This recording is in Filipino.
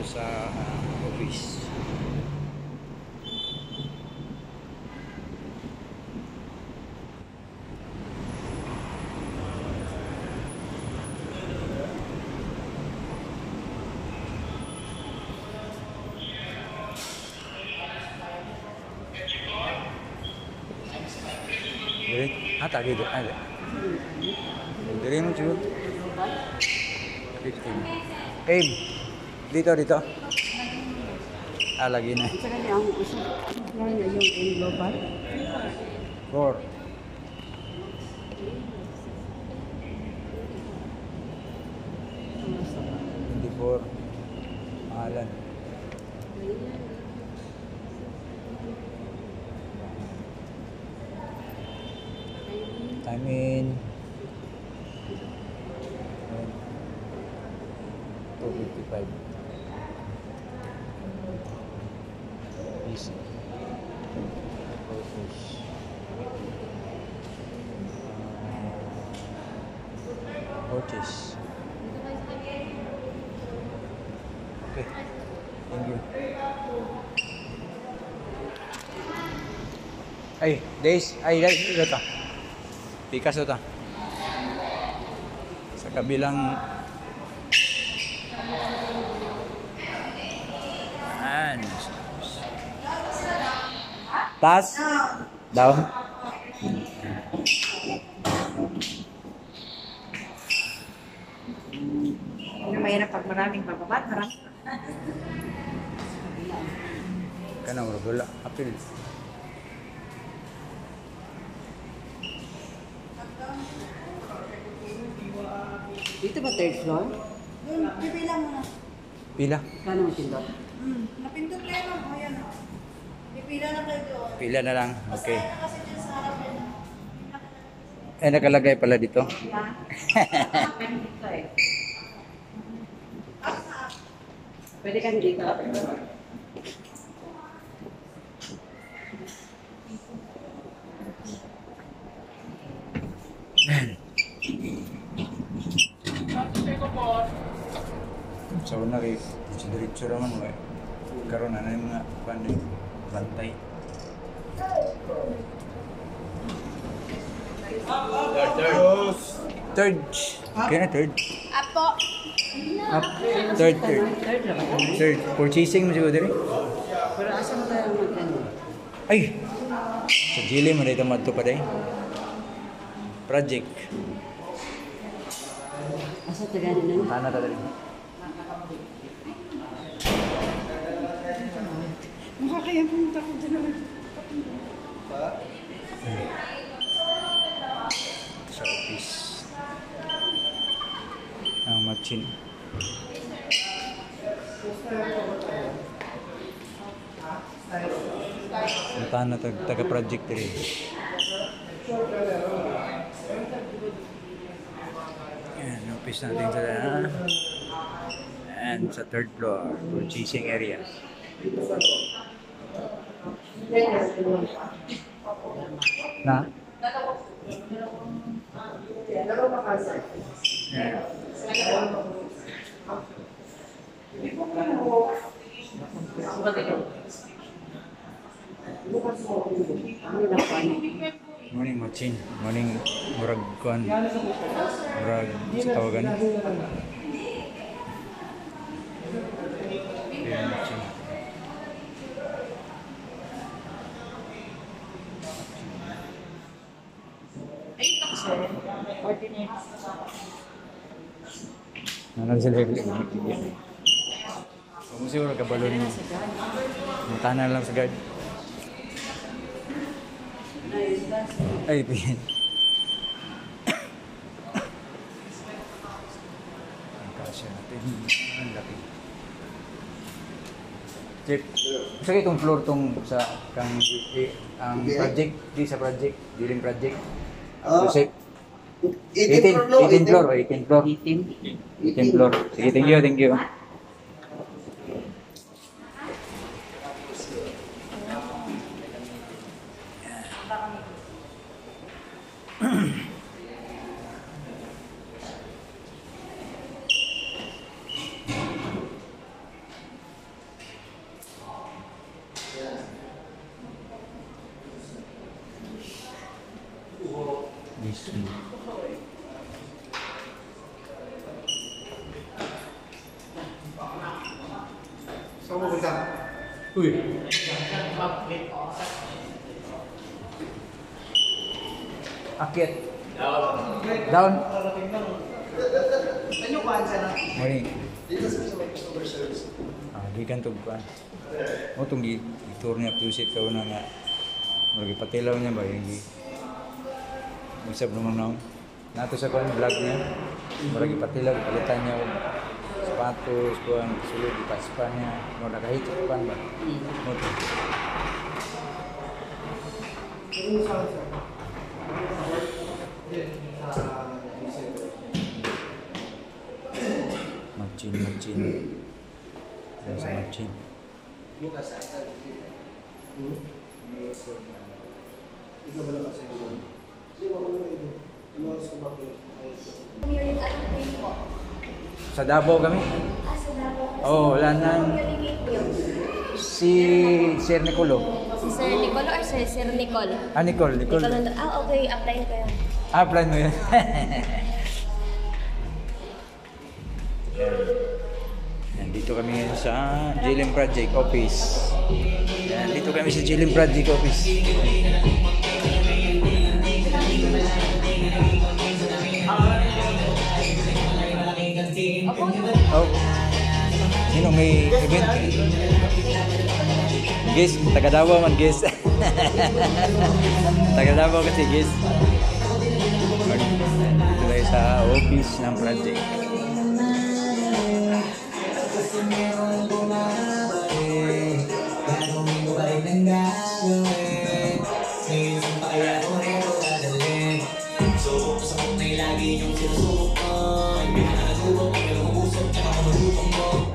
dito sa office. Tak gitu ada. Dari mana cuy? Dito. Lagi na. Four. 24. Pangalan. Time in 2:55. Easy. Purpose. Purchase. Okay. Thank you. Ito. Pikas ito. Sa kabilang taas daw. Mahirap pag maraming bababat, marami. Kanang wala apil. Dito ba third floor? Doon, pipila mo na. Pila? Kano mo tindot? Napindot kayo lang. O yan o. Pipila na kayo doon. Pila na lang. Okay. Basta kasi dyan sa harap yun. Nakalagay pala dito. Dito eh. Pwede ka dito. Sa una kay diretso raman mo karon na yung mga panday bantay. Third. Kaya na third. Apo. Third. Third lang ba? Third. Purchasing mo siguro diri. Pero asa mo tayo magkano? Ay! Sa Gili mo dito madto pa day. Project. Asa tagani nun? Sana ta diri. Makakaya pumunta ko dyan. Sa office. Ang machine. Puntahan na taga-project rin. Yan, office natin sa and sa third floor, purchasing area. Na? Yeah. Morning machine, morning murag kuan, murag sa tawagan. Ayan, machine. Ano sila yung kung siguro kabalon mo. Mutanan lang sa guard. Ay, pihin. Ang kasya natin. Ang laki. Check. Sige itong floor tong sa kang ang project, di sa project, dealing project. Check. 18 floor. 18 floor. Sige, thank you. mismo. Saan mo punta? Uy! Akit. Down. Ano ba ang sana? Morning. Dito sa may customer service. Di kan to kuan. O tong tour niya pusit ka una nga. Lagi patilaw niya ba yung usap naman na. Nato sa kuan vlog niya. Lagi patilaw palitan niya og sapatos kuan sulod di paspa niya. Mo nakahit kuan ba. Mo to. Machin. Ayan sa machin. Sa Davao kami? Sa Davao. Oo, wala nang si Sir Nicolo. Si Sir Nicole or si Sir Nicole? Nicole. Okay. Apply ko yan. Plan mo yan. Nandito kami ngayon sa JLM Project Office. Nandito kami sa JLM Project Office. Oh. Sino may event? Guys, taga Davao man guys. Taga Davao kasi guys. Dito tayo sa office ng project. Lagi yung sinusukan, ginagawa ko, pero usap, tsaka malupang mo.